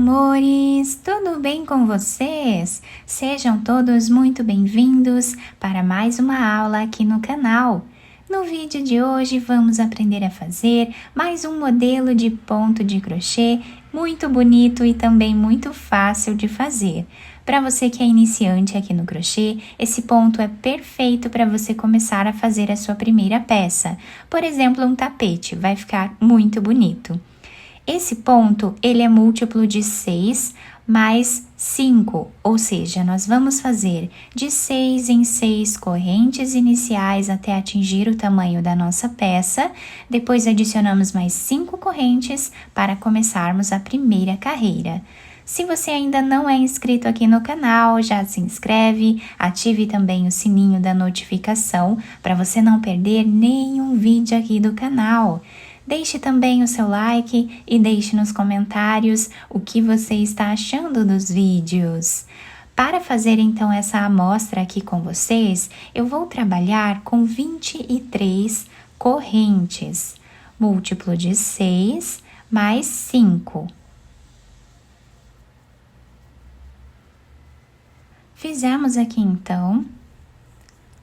amores! Tudo bem com vocês? Sejam todos muito bem-vindos para mais uma aula aqui no canal. No vídeo de hoje vamos aprender a fazer mais um modelo de ponto de crochê muito bonito e também muito fácil de fazer. Para você que é iniciante aqui no crochê, esse ponto é perfeito para você começar a fazer a sua primeira peça. Por exemplo, um tapete, vai ficar muito bonito. Esse ponto, ele é múltiplo de 6 mais 5, ou seja, nós vamos fazer de 6 em 6 correntes iniciais até atingir o tamanho da nossa peça, depois adicionamos mais 5 correntes para começarmos a primeira carreira. Se você ainda não é inscrito aqui no canal, já se inscreve, ative também o sininho da notificação para você não perder nenhum vídeo aqui do canal. Deixe também o seu like e deixe nos comentários o que você está achando dos vídeos. Para fazer então essa amostra aqui com vocês, eu vou trabalhar com 23 correntes, múltiplo de 6 mais 5. Fizemos aqui então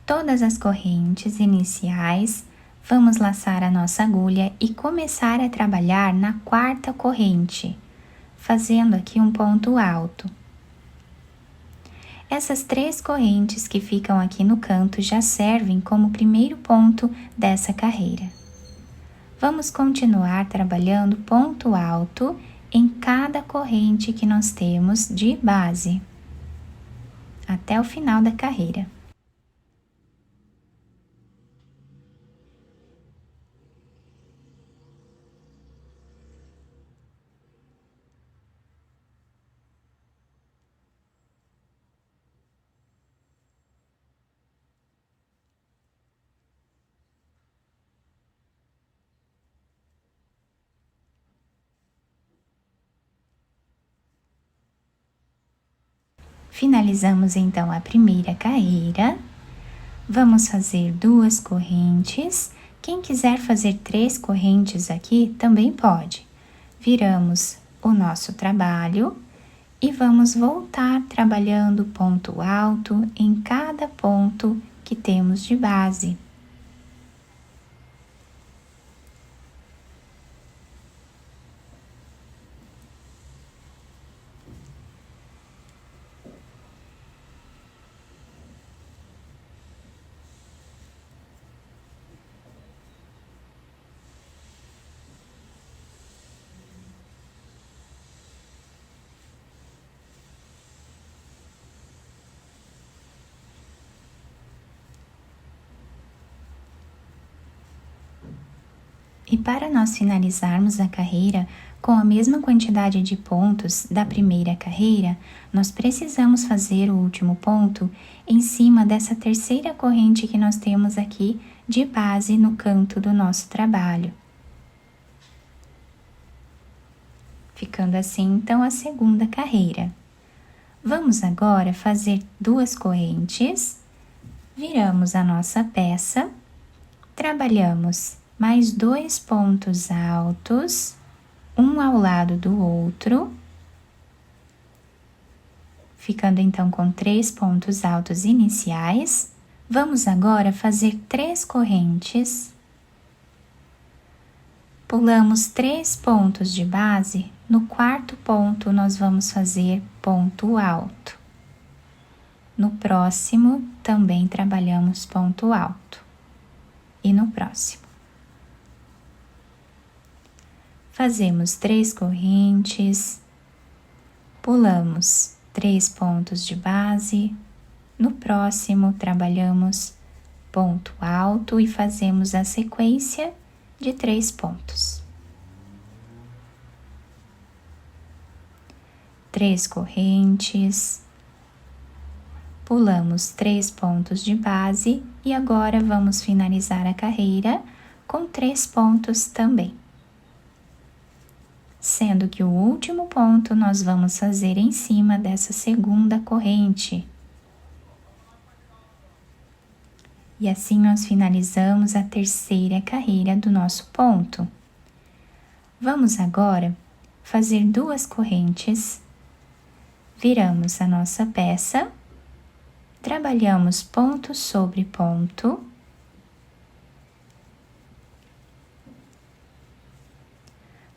todas as correntes iniciais. Vamos laçar a nossa agulha e começar a trabalhar na quarta corrente, fazendo aqui um ponto alto. Essas 3 correntes que ficam aqui no canto já servem como primeiro ponto dessa carreira. Vamos continuar trabalhando ponto alto em cada corrente que nós temos de base, até o final da carreira. Finalizamos então a primeira carreira. Vamos fazer 2 correntes. Quem quiser fazer 3 correntes aqui também pode. Viramos o nosso trabalho e vamos voltar trabalhando ponto alto em cada ponto que temos de base. E para nós finalizarmos a carreira com a mesma quantidade de pontos da primeira carreira, nós precisamos fazer o último ponto em cima dessa terceira corrente que nós temos aqui de base no canto do nosso trabalho. Ficando assim, então, a segunda carreira. Vamos agora fazer 2 correntes, viramos a nossa peça, trabalhamos mais 2 pontos altos, um ao lado do outro, ficando então com 3 pontos altos iniciais. Vamos agora fazer 3 correntes, pulamos 3 pontos de base, no quarto ponto nós vamos fazer ponto alto. No próximo também trabalhamos ponto alto, e no próximo. Fazemos 3 correntes, pulamos 3 pontos de base, no próximo trabalhamos ponto alto e fazemos a sequência de 3 pontos. 3 correntes, pulamos 3 pontos de base e agora vamos finalizar a carreira com 3 pontos também. Sendo que o último ponto nós vamos fazer em cima dessa segunda corrente. E assim nós finalizamos a terceira carreira do nosso ponto. Vamos agora fazer 2 correntes, viramos a nossa peça, trabalhamos ponto sobre ponto,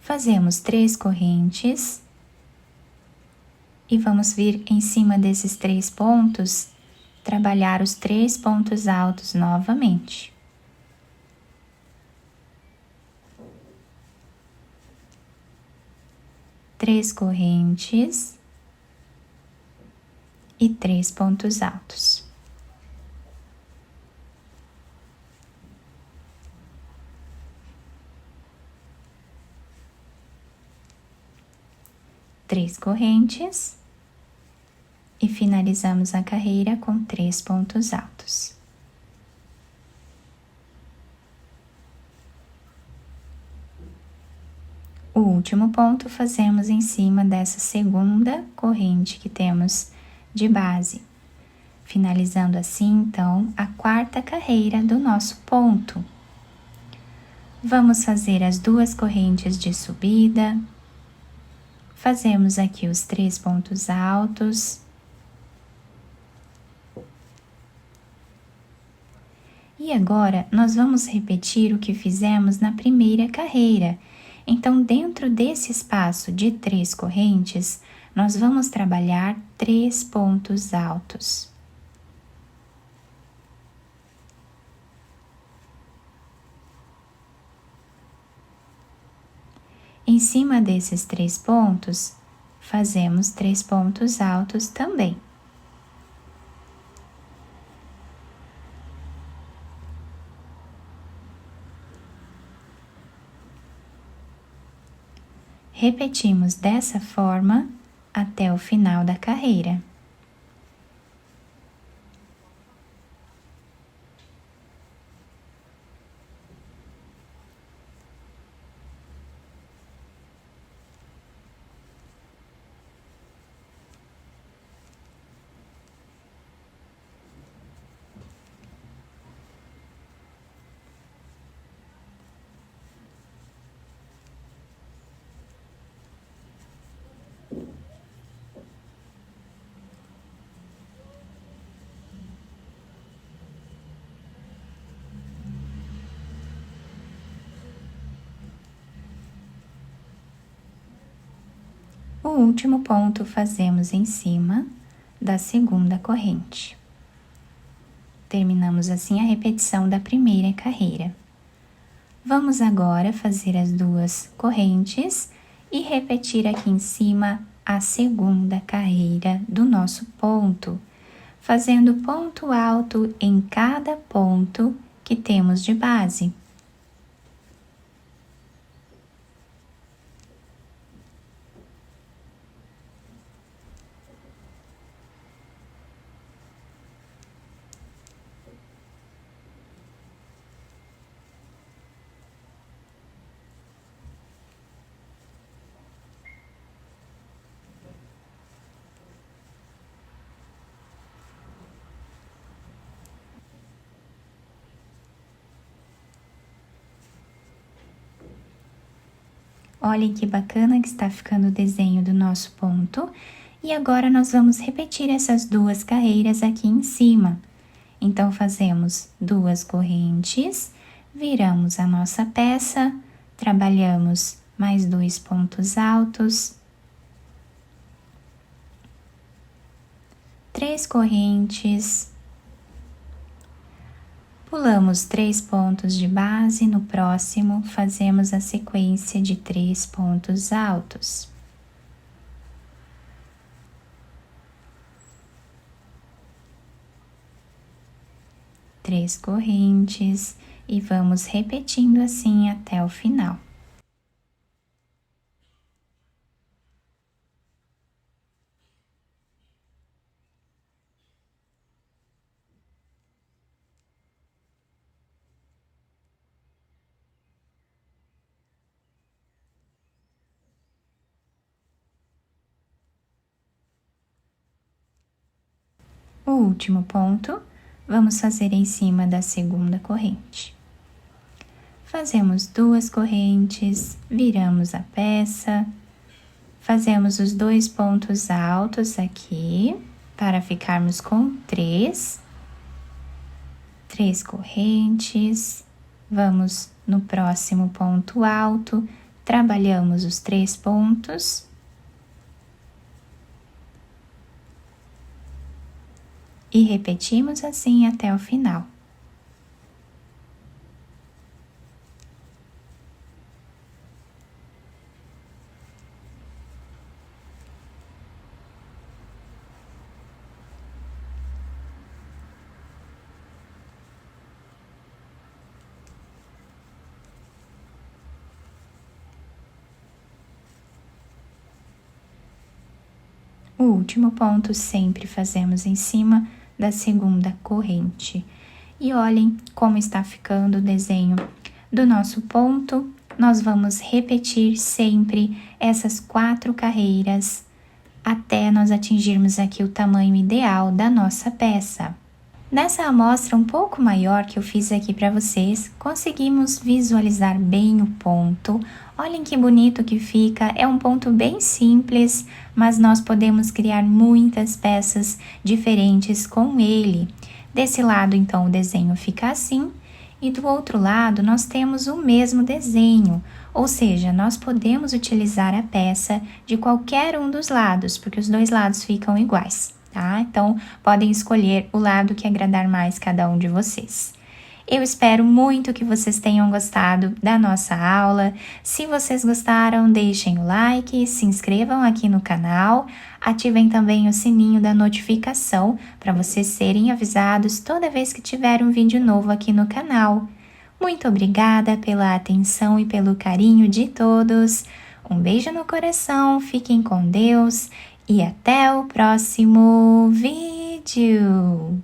fazemos 3 correntes e vamos vir em cima desses 3 pontos, trabalhar os 3 pontos altos novamente. Três correntes e 3 pontos altos. Três correntes e finalizamos a carreira com 3 pontos altos. O último ponto fazemos em cima dessa segunda corrente que temos de base, finalizando assim então a 4ª carreira do nosso ponto. Vamos fazer as 2 correntes de subida, fazemos aqui os 3 pontos altos. E agora nós vamos repetir o que fizemos na primeira carreira. Então, dentro desse espaço de 3 correntes, nós vamos trabalhar 3 pontos altos. Em cima desses 3 pontos, fazemos 3 pontos altos também. Repetimos dessa forma até o final da carreira. O último ponto fazemos em cima da segunda corrente. Terminamos assim a repetição da primeira carreira. Vamos agora fazer as 2 correntes e repetir aqui em cima a segunda carreira do nosso ponto, fazendo ponto alto em cada ponto que temos de base. Olhem que bacana que está ficando o desenho do nosso ponto. E agora nós vamos repetir essas 2 carreiras aqui em cima. Então, fazemos 2 correntes, viramos a nossa peça, trabalhamos mais 2 pontos altos, 3 correntes, pulamos 3 pontos de base, no próximo fazemos a sequência de 3 pontos altos. Três correntes e vamos repetindo assim até o final. O último ponto, vamos fazer em cima da segunda corrente. Fazemos 2 correntes, viramos a peça, Fazemos os 2 pontos altos aqui, para ficarmos com 3 correntes. Vamos no próximo ponto alto, trabalhamos os 3 pontos. E repetimos assim até o final. O último ponto sempre fazemos em cima da segunda corrente. E olhem como está ficando o desenho do nosso ponto. Nós vamos repetir sempre essas 4 carreiras até nós atingirmos aqui o tamanho ideal da nossa peça. Nessa amostra um pouco maior que eu fiz aqui para vocês, conseguimos visualizar bem o ponto. Olhem que bonito que fica, é um ponto bem simples, mas nós podemos criar muitas peças diferentes com ele. Desse lado, então, o desenho fica assim, e do outro lado nós temos o mesmo desenho, ou seja, nós podemos utilizar a peça de qualquer um dos lados, porque os 2 lados ficam iguais. Tá? Então, podem escolher o lado que agradar mais cada um de vocês. Eu espero muito que vocês tenham gostado da nossa aula. Se vocês gostaram, deixem o like, se inscrevam aqui no canal, ativem também o sininho da notificação para vocês serem avisados toda vez que tiver um vídeo novo aqui no canal. Muito obrigada pela atenção e pelo carinho de todos. Um beijo no coração, fiquem com Deus. E até o próximo vídeo!